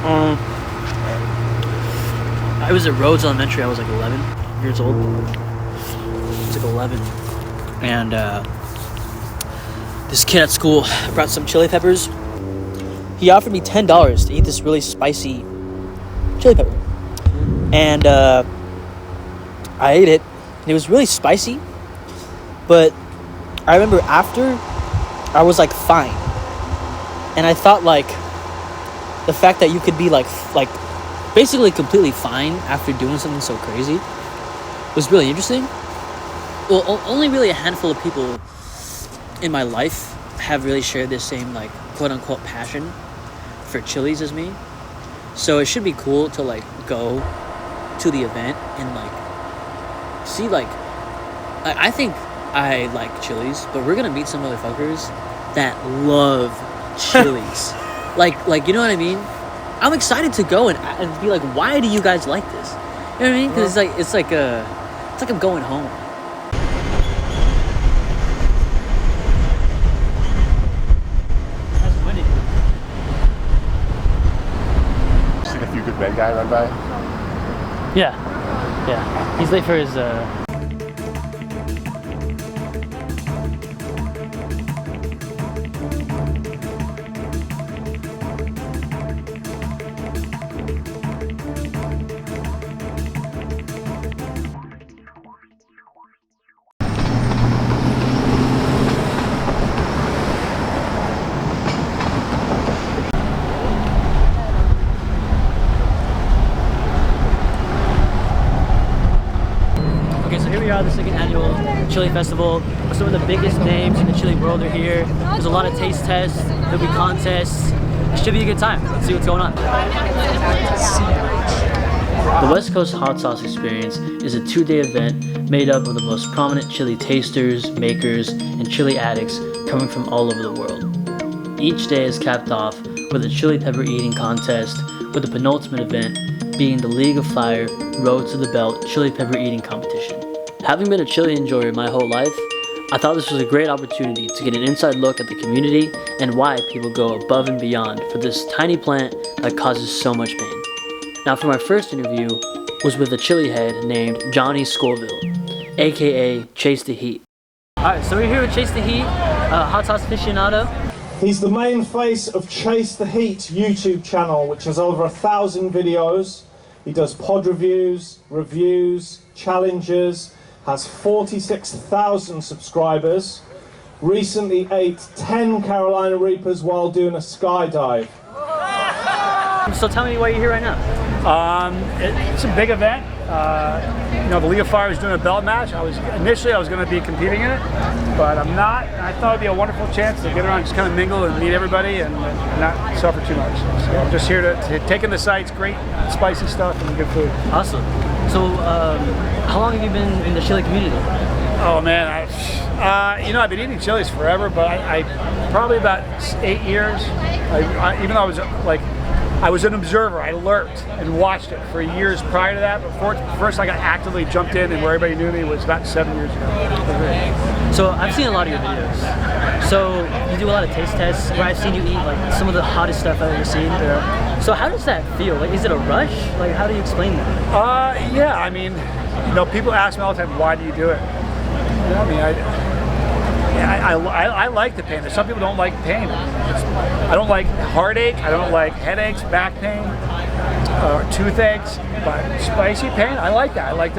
I was at Rhodes Elementary. I was like 11 years old. I was like 11, and this kid at school brought some chili peppers. He offered me $10 to eat this really spicy chili pepper, and I ate it. And it was really spicy, but I remember after I was like fine, and I thought like the fact that you could be like basically completely fine after doing something so crazy was really interesting. Well, only really a handful of people in my life have really shared this same like quote unquote passion for chilies as me. So it should be cool to like go to the event and like see like I think I like chilies, but we're gonna meet some motherfuckers that love chilies. like you know what I mean? I'm excited to go and be like, why do you guys like this? You know what I mean? Because it's like I'm going home. That's winning. Seen a few good men guy run by. Yeah. He's late for his. The second annual chili festival. Some of the biggest names in the chili world are here. There's a lot of taste tests, there'll be contests. It should be a good time. Let's see what's going on. The West Coast Hot Sauce Experience is a 2-day event made up of the most prominent chili tasters, makers, and chili addicts coming from all over the world. Each day is capped off with a chili pepper eating contest, with the penultimate event being the League of Fire Road to the Belt Chili Pepper Eating Competition. Having been a chili enjoyer my whole life, I thought this was a great opportunity to get an inside look at the community and why people go above and beyond for this tiny plant that causes so much pain. Now for my first interview was with a chili head named Johnny Scoville, aka Chase the Heat. Alright, so we're here with Chase the Heat, a hot sauce aficionado. He's the main face of Chase the Heat YouTube channel, which has over 1,000 videos. He does pod reviews, challenges, has 46,000 subscribers, recently ate 10 Carolina Reapers while doing a skydive. So tell me why you're here right now. It's a big event. The League of Fire is doing a belt match. Initially I was going to be competing in it, but I'm not. I thought it'd be a wonderful chance to get around, just kind of mingle and meet everybody and not suffer too much. So I'm just here to take in the sights, great spicy stuff and good food. Awesome. So how long have you been in the chili community? Oh man, I've been eating chilies forever, but I probably about 8 years. Even though I was an observer, I lurked and watched it for years prior to that. But first I got actively jumped in and where everybody knew me was about 7 years ago. So I've seen a lot of your videos. So you do a lot of taste tests where I've seen you eat like some of the hottest stuff I've ever seen. Yeah. So how does that feel? Like, is it a rush? Like, how do you explain that? Yeah, I mean, people ask me all the time, why do you do it? I like the pain. Some people don't like pain. I don't like heartache. I don't like headaches, back pain, toothaches. But spicy pain, I like that. I like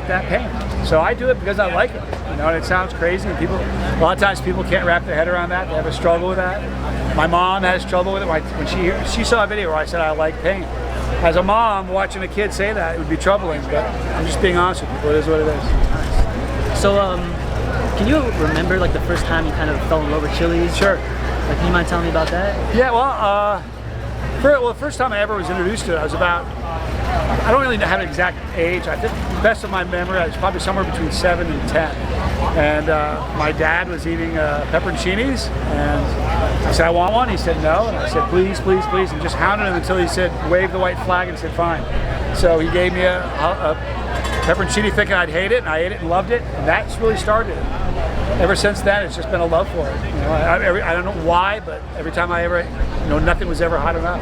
that pain. So I do it because I like it. And it sounds crazy. And a lot of times people can't wrap their head around that. They have a struggle with that. My mom has trouble with it. When she saw a video where I said I like pain. As a mom, watching a kid say that, it would be troubling. But I'm just being honest with people. It is what it is. Nice. So, can you remember like the first time you kind of fell in love with chilies? Sure. Like, can you mind telling me about that? Yeah, the first time I ever was introduced to it, I was about, I don't really have an exact age. I think the best of my memory, I was probably somewhere between 7 and 10. And my dad was eating pepperoncinis, and I said, I want one. He said no, and I said, please, please, please, and just hounded him until he said, waved the white flag and said, fine. So he gave me a pepperoncini thinking I'd hate it, and I ate it and loved it, and that's really started it. Ever since then, it's just been a love for it. I don't know why, but every time I ever, nothing was ever hot enough.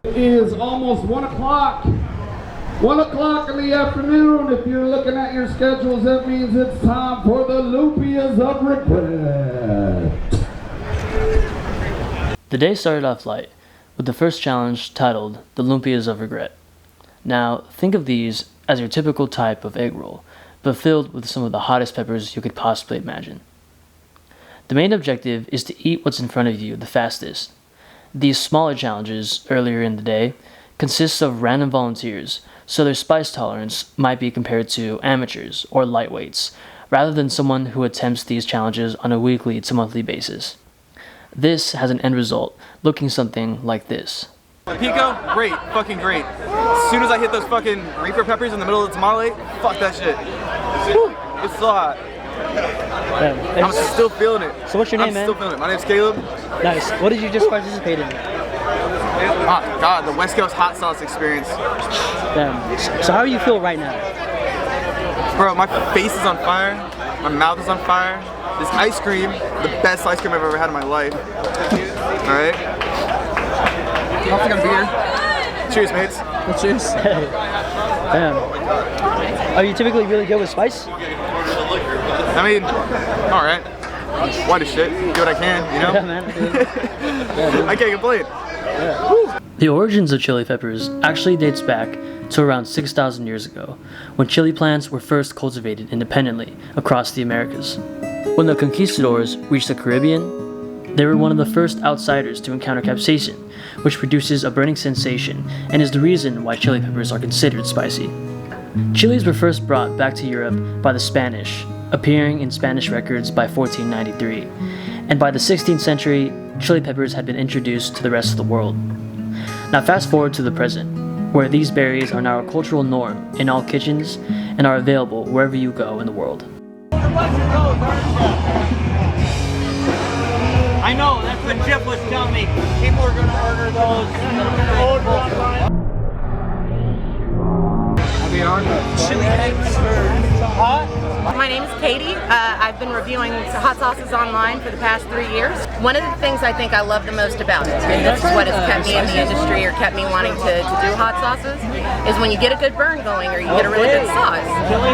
It is almost 1 o'clock. 1 o'clock in the afternoon. If you're looking at your schedules, that means it's time for the Lumpias of Regret. The day started off light, with the first challenge titled the Lumpias of Regret. Now, think of these as your typical type of egg roll, but filled with some of the hottest peppers you could possibly imagine. The main objective is to eat what's in front of you the fastest. These smaller challenges, earlier in the day, consists of random volunteers, so their spice tolerance might be compared to amateurs or lightweights, rather than someone who attempts these challenges on a weekly to monthly basis. This has an end result looking something like this. Pico, great, fucking great. As soon as I hit those fucking Reaper peppers in the middle of the tamale, fuck that shit. Whew, it's so hot. I'm still feeling it. So what's your name, man? I'm still feeling it. My name's Caleb. Nice. What did you just participate in? Oh God, the West Coast hot sauce experience. So how do you feel right now? Bro, my face is on fire. My mouth is on fire. This ice cream, the best ice cream I've ever had in my life. All right. I'll take a beer. Cheers, mates. Well, cheers. Damn. Are you typically really good with spice? I mean, all right. White as shit. Do what I can, you know? Yeah, man. I can't complain. Yeah. The origins of chili peppers actually dates back to around 6,000 years ago, when chili plants were first cultivated independently across the Americas. When the conquistadors reached the Caribbean, they were one of the first outsiders to encounter capsaicin, which produces a burning sensation and is the reason why chili peppers are considered spicy. Chilies were first brought back to Europe by the Spanish, appearing in Spanish records by 1493, and by the 16th century, chili peppers had been introduced to the rest of the world. Now fast forward to the present, where these berries are now a cultural norm in all kitchens and are available wherever you go in the world. I know, that's what Jeff was telling me. People are going to order those. Chili eggs for hot. My name is Katie. I've been reviewing hot sauces online for the past 3 years. One of the things I think I love the most about it, and this is what has kept me in the industry or kept me wanting to do hot sauces, is when you get a good burn going or you get a really good sauce,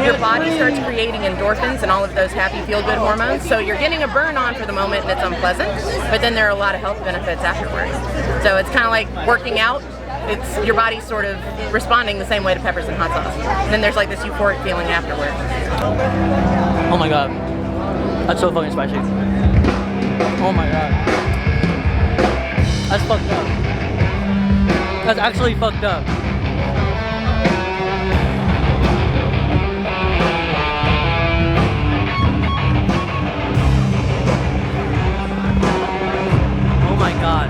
your body starts creating endorphins and all of those happy feel-good hormones. So you're getting a burn on for the moment and it's unpleasant, but then there are a lot of health benefits afterwards. So it's kind of like working out. It's your body's sort of responding the same way to peppers and hot sauce. And then there's like this euphoric feeling afterwards. Oh my god. That's so fucking spicy. Oh my god. That's fucked up. That's actually fucked up. Oh my god.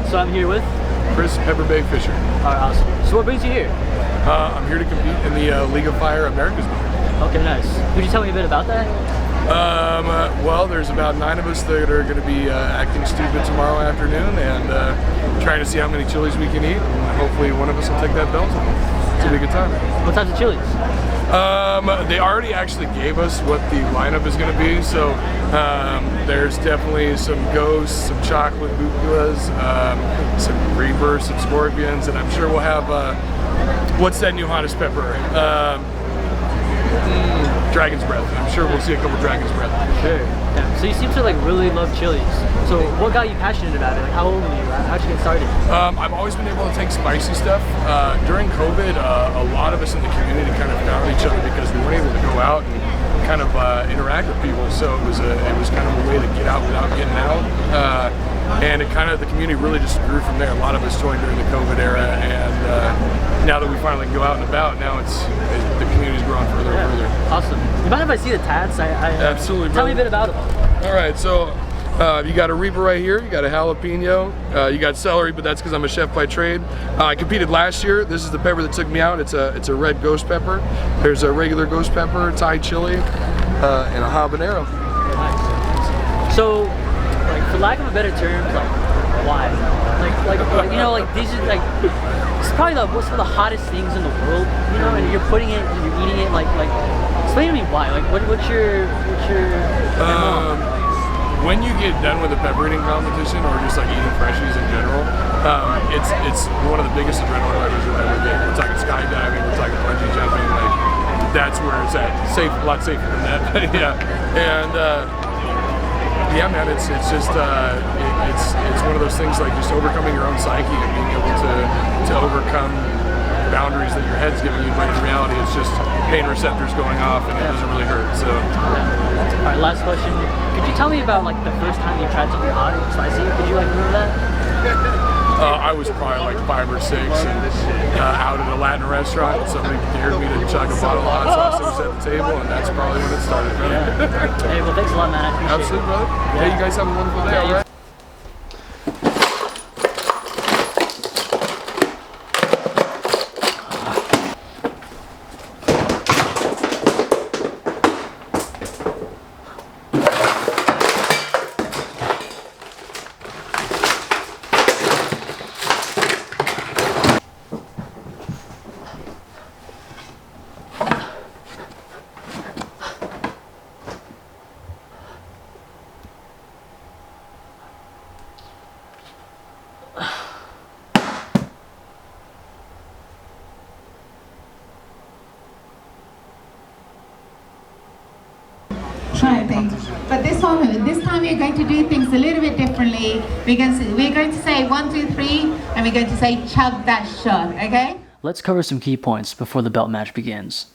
So I'm here with Chris Pepperbay Fisher. Alright, awesome. So what brings you here? I'm here to compete in the League of Fire Americas meet. Okay, nice. Could you tell me a bit about that? Well, there's about 9 of us that are going to be acting stupid tomorrow afternoon and trying to see how many chilies we can eat. And hopefully one of us will take that belt home. It's going to be a good time. What types of chilies? They already actually gave us what the lineup is going to be, so there's definitely some ghosts, some chocolate buclas, some reaper, some scorpions, and I'm sure we'll have, what's that new hottest pepper? Dragon's Breath. I'm sure we'll see a couple Dragon's Breath. Sure. Yeah. So you seem to like really love chilies. So what got you passionate about it? Like how old were you? How'd you get started? I've always been able to take spicy stuff. During COVID, a lot of us in the community kind of found each other because we weren't able to interact with people. So it was kind of a way to get out without getting out. And it kind of, the community really just grew from there. A lot of us joined during the COVID era, and now that we finally can go out and about, now the community's growing further and further. Awesome. You mind if I see the tats? Absolutely. Tell me a bit about them. All right, so you got a Reaper right here, you got a jalapeno, you got celery, but that's because I'm a chef by trade. I competed last year. This is the pepper that took me out. It's a red ghost pepper. There's a regular ghost pepper, Thai chili, and a habanero. So, like, for lack of a better term, like, why? Like you know, like, these are like, it's probably what's one of the hottest things in the world, you know, and you're putting it and you're eating it, like, explain to me why. Like, what's your when you get done with a pepper eating competition, or just like eating freshies in general, it's one of the biggest adrenaline rushes you'll ever get. We're talking skydiving, we're talking bungee jumping, like, that's where it's at. Safe, a lot safer than that. Yeah, and yeah, man, it's just it's one of those things, like, just overcoming your own psyche and being able to overcome boundaries that your head's giving you, but in reality it's just pain receptors going off and it doesn't really hurt. So all right, last question. Could you tell me about, like, the first time you tried something hot and spicy? Could you, like, remember that? I was probably like 5 or 6 and out at a Latin restaurant, and somebody dared me to chug a bottle of hot sauce that was at the table, and that's probably when it started. Yeah. Hey, well, thanks a lot, man. I appreciate it. Absolutely, brother. Yeah. Hey, you guys have a wonderful day. All right? Trying things, but this time we're going to do things a little bit differently. We're going to say 1, 2, 3, and we're going to say chug that shot. Okay? Let's cover some key points before the belt match begins.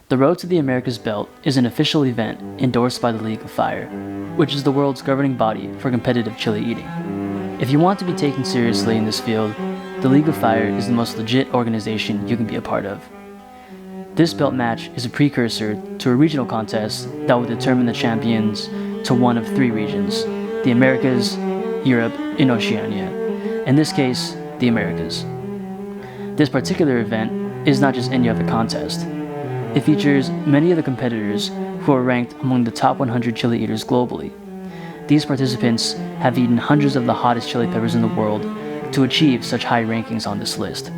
The Road to the Americas Belt is an official event endorsed by the League of Fire, which is the world's governing body for competitive chili eating. If you want to be taken seriously in this field, the League of Fire is the most legit organization you can be a part of. This belt match is a precursor to a regional contest that will determine the champions to one of 3 regions: the Americas, Europe, and Oceania. In this case, the Americas. This particular event is not just any other contest. It features many of the competitors who are ranked among the top 100 chili eaters globally. These participants have eaten hundreds of the hottest chili peppers in the world to achieve such high rankings on this list.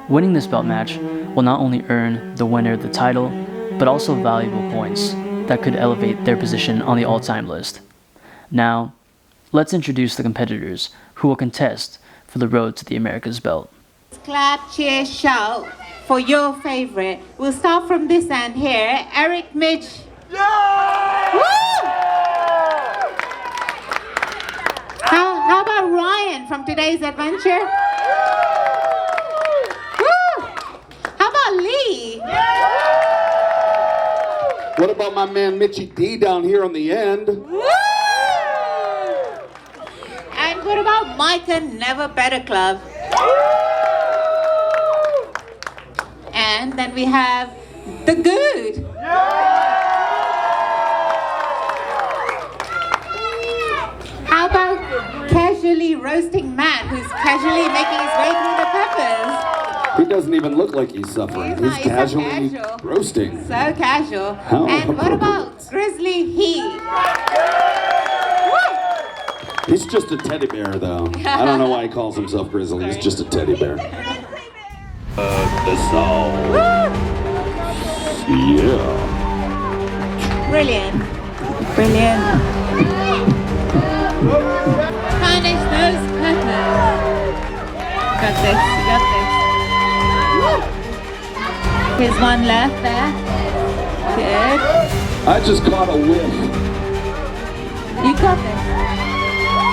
Winning this belt match will not only earn the winner the title, but also valuable points that could elevate their position on the all-time list. Now, let's introduce the competitors who will contest for the Road to the Americas belt. Clap, cheer, shout for your favorite. We'll start from this end here. Eric, Mitch. Yeah! Woo! How about Ryan from today's adventure? Lee. What about my man Mitchie D down here on the end? Woo! And what about Micah Never Better Club? And then we have The Good. How about Casually Roasting Matt, who's casually making his way through the peppers? He doesn't even look like he's suffering. He's casually roasting. So casual. How and what about Grizzly Heat? He's just a teddy bear, though. I don't know why he calls himself Grizzly. He's just a teddy bear. The song. Yeah. Brilliant. Brilliant. Punish those peppers. Got this. You got this. Here's one left there. Good. I just caught a whiff. You got this.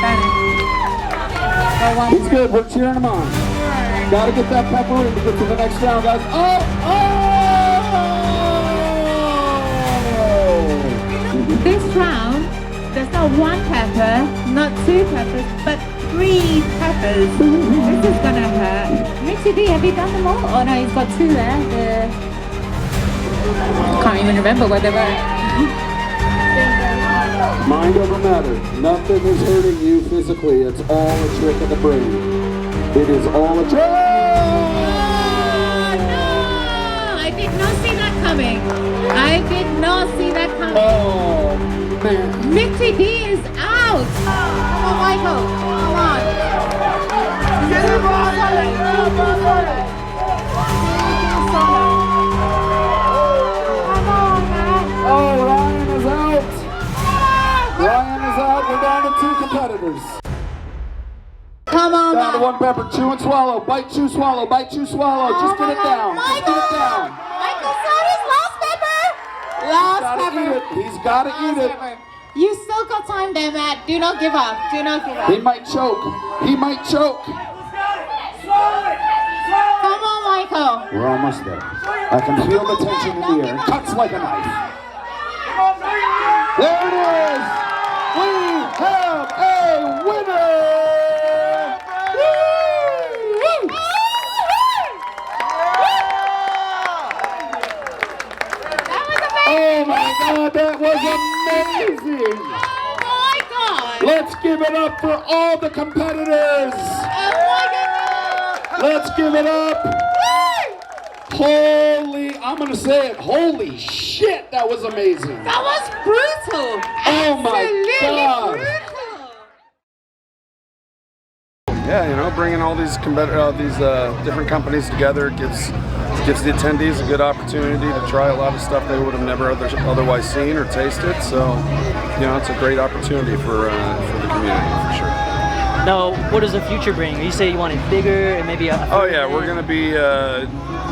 Got it. Go one. He's good. We're cheering him on. Gotta get that pepper in to get to the next round, guys. Oh! The got 1 pepper, not 2 peppers, but 3 peppers. This is gonna hurt. Mixie D, have you done them all? Oh no, he's got 2 there. Can't even remember where they were. Mind over matter. Nothing is hurting you physically. It's all a trick of the brain. It is all a trick. Oh no! I did not see that coming. I did not see that coming. Oh man. Mixie D is out. Come on, Michael. Come on. Oh, Ryan is out. Ryan is out. We're down to 2 competitors. Come on, Down to 1 pepper. Chew and swallow. Bite, chew, swallow. Bite, chew, swallow. Just get it down. Just get it down. Michael said his last pepper. Last pepper. He's got to eat it. You still got time there, Matt. Do not give up. Do not give up. He might choke. He might choke. Come on, Michael. We're almost there. I can feel the tension in the air. It cuts like a knife. There it is. We have a winner. Oh my God, that was amazing! Oh my God! Let's give it up for all the competitors! Oh my God! Let's give it up! Holy, I'm gonna say it, holy shit, that was amazing! That was brutal! Oh my God! Brutal. Yeah, you know, bringing all these different companies together gives the attendees a good opportunity to try a lot of stuff they would have never otherwise seen or tasted. So, you know, it's a great opportunity for the community for sure. Now, what does the future bring? You say you want it bigger and maybe a Oh yeah, we're going to be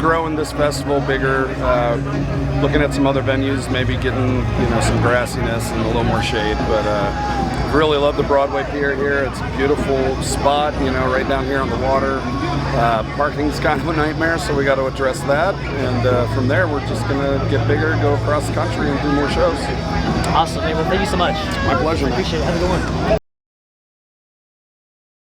growing this festival bigger, looking at some other venues, maybe getting some grassiness and a little more shade. But really love the Broadway Pier here. It's a beautiful spot, right down here on the water. Parking's kind of a nightmare, so we got to address that. And from there, we're just going to get bigger, go across the country, and do more shows. Awesome. Hey, well, thank you so much. My pleasure. Appreciate it. Have a good one.